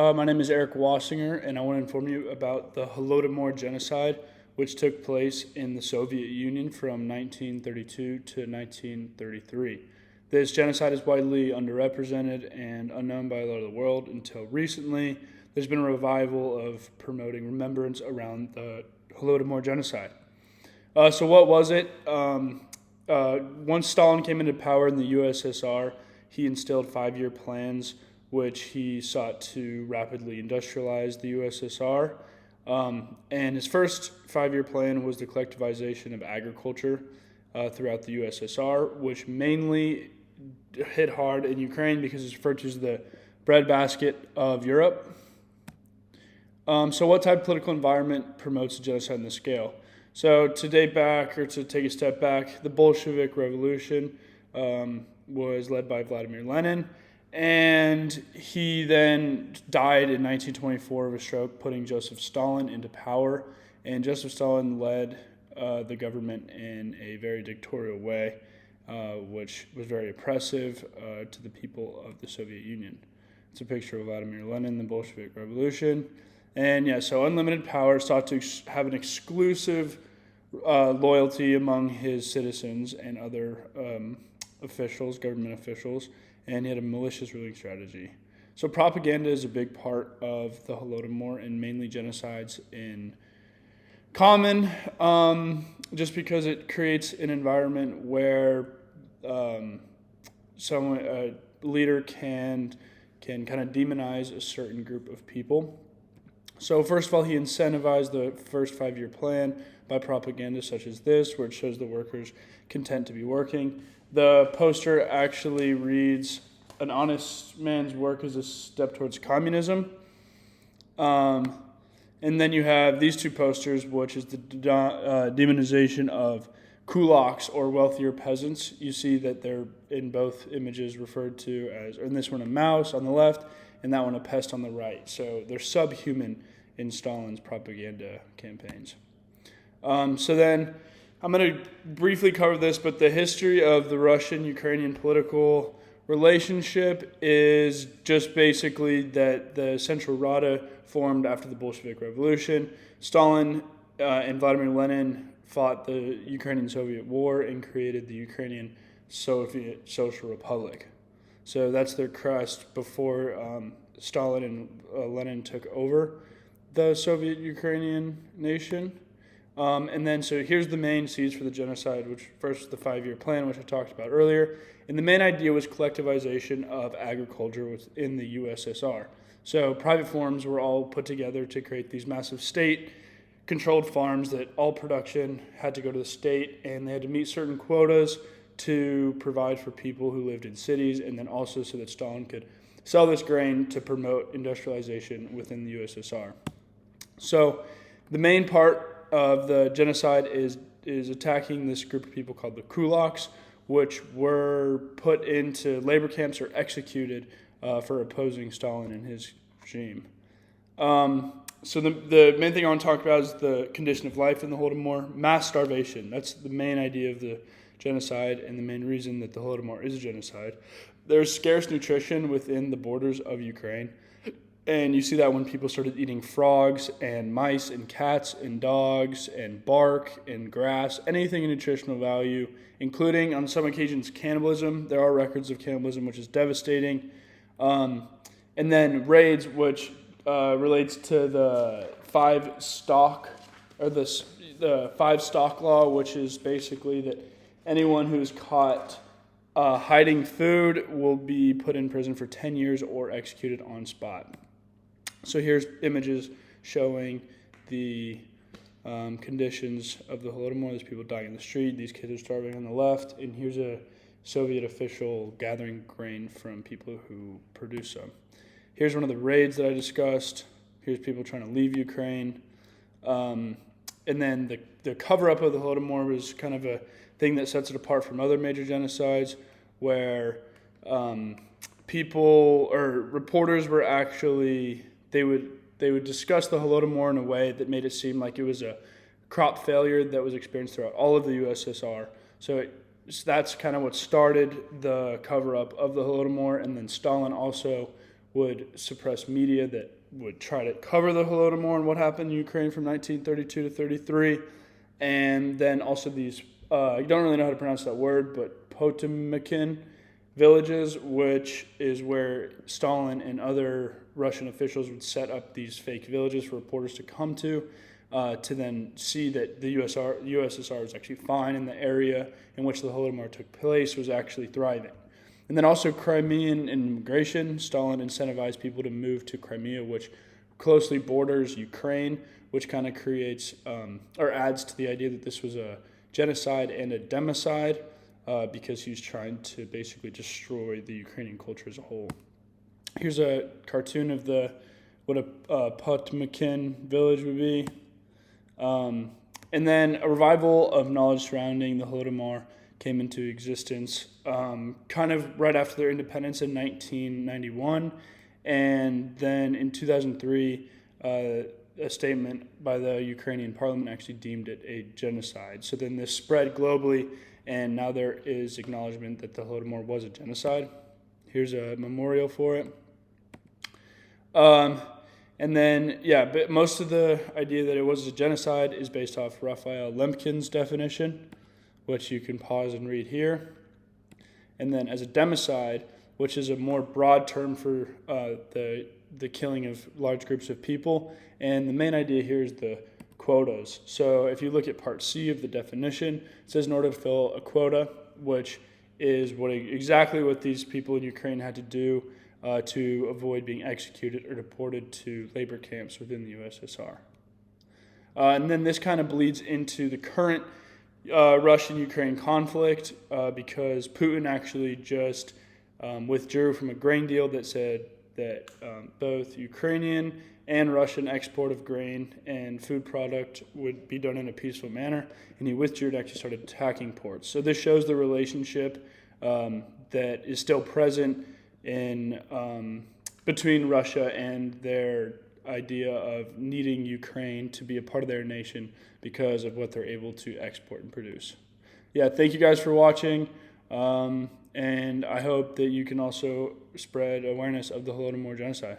My name is Eric Wassinger, and I want to inform you about the Holodomor Genocide, which took place in the Soviet Union from 1932 to 1933. This genocide is widely underrepresented and unknown by a lot of the world until recently. There's been a revival of promoting remembrance around the Holodomor Genocide. So what was it? Once Stalin came into power in the USSR, he instilled five-year plans which he sought to rapidly industrialize the USSR. And his first five-year plan was the collectivization of agriculture throughout the USSR, which mainly hit hard in Ukraine because it's referred to as the breadbasket of Europe. So what type of political environment promotes a genocide on this scale? So to take a step back, the Bolshevik Revolution was led by Vladimir Lenin, and he then died in 1924 of a stroke, putting Joseph Stalin into power. And Joseph Stalin led the government in a very dictatorial way, which was very oppressive to the people of the Soviet Union. It's a picture of Vladimir Lenin, the Bolshevik Revolution. And so unlimited power sought to have an exclusive loyalty among his citizens and other officials, government officials, and he had a malicious ruling strategy. So propaganda is a big part of the Holodomor and mainly genocides in common, just because it creates an environment where a leader can kind of demonize a certain group of people. So first of all, he incentivized the first five-year plan by propaganda such as this, where it shows the workers content to be working. The poster actually reads, "An honest man's work is a step towards communism." And then you have these two posters, which is the demonization of kulaks, or wealthier peasants. You see that they're in both images referred to as, or in this one, a mouse on the left, and that one, a pest on the right. So they're subhuman in Stalin's propaganda campaigns. So then I'm going to briefly cover this, but the history of the Russian-Ukrainian political relationship is just basically that the Central Rada formed after the Bolshevik Revolution. Stalin and Vladimir Lenin fought the Ukrainian-Soviet War and created the Ukrainian Soviet Social Republic. So that's their crest before Stalin and Lenin took over the Soviet Ukrainian nation. And then, so here's the main seeds for the genocide, which first was the five-year plan, which I talked about earlier. And the main idea was collectivization of agriculture within the USSR. So private farms were all put together to create these massive state-controlled farms that all production had to go to the state, and they had to meet certain quotas to provide for people who lived in cities, and then also so that Stalin could sell this grain to promote industrialization within the USSR. So the main part of the genocide is attacking this group of people called the kulaks, which were put into labor camps or executed for opposing Stalin and his regime. So the main thing I want to talk about is the condition of life in the Holodomor, mass starvation. That's the main idea of the genocide and the main reason that the Holodomor is a genocide. There's scarce nutrition within the borders of Ukraine. And you see that when people started eating frogs and mice and cats and dogs and bark and grass, anything of nutritional value, including on some occasions cannibalism. There are records of cannibalism, which is devastating. And then raids, which relates to the five stock law, which is basically that anyone who's caught hiding food will be put in prison for 10 years or executed on spot. So here's images showing the conditions of the Holodomor. There's people dying in the street. These kids are starving on the left. And here's a Soviet official gathering grain from people who produce some. Here's one of the raids that I discussed. Here's people trying to leave Ukraine. And then the cover-up of the Holodomor was kind of a thing that sets it apart from other major genocides, where people or reporters were actually... They would discuss the Holodomor in a way that made it seem like it was a crop failure that was experienced throughout all of the USSR. So that's kind of what started the cover-up of the Holodomor, and then Stalin also would suppress media that would try to cover the Holodomor and what happened in Ukraine from 1932 to 33. And then also these, you don't really know how to pronounce that word, but Potemkin villages, which is where Stalin and other Russian officials would set up these fake villages for reporters to come to then see that the USSR was actually fine, and the area in which the Holodomor took place was actually thriving. And then also Crimean immigration. Stalin incentivized people to move to Crimea, which closely borders Ukraine, which kind of creates or adds to the idea that this was a genocide and a democide, because he was trying to basically destroy the Ukrainian culture as a whole. Here's a cartoon of what a Potemkin village would be. And then a revival of knowledge surrounding the Holodomor came into existence kind of right after their independence in 1991. And then in 2003, a statement by the Ukrainian parliament actually deemed it a genocide. So then this spread globally, and now there is acknowledgement that the Holodomor was a genocide. Here's a memorial for it. And then, but most of the idea that it was a genocide is based off Raphael Lemkin's definition, which you can pause and read here. And then as a democide, which is a more broad term for the killing of large groups of people. And the main idea here is the quotas. So if you look at part C of the definition, it says in order to fill a quota, which is exactly what these people in Ukraine had to do to avoid being executed or deported to labor camps within the USSR. And then this kind of bleeds into the current Russian-Ukraine conflict because Putin actually just withdrew from a grain deal that said that both Ukrainian and Russian export of grain and food product would be done in a peaceful manner, and he withdrew and actually started attacking ports. So this shows the relationship that is still present in between Russia and their idea of needing Ukraine to be a part of their nation because of what they're able to export and produce. Thank you guys for watching, and I hope that you can also spread awareness of the Holodomor Genocide.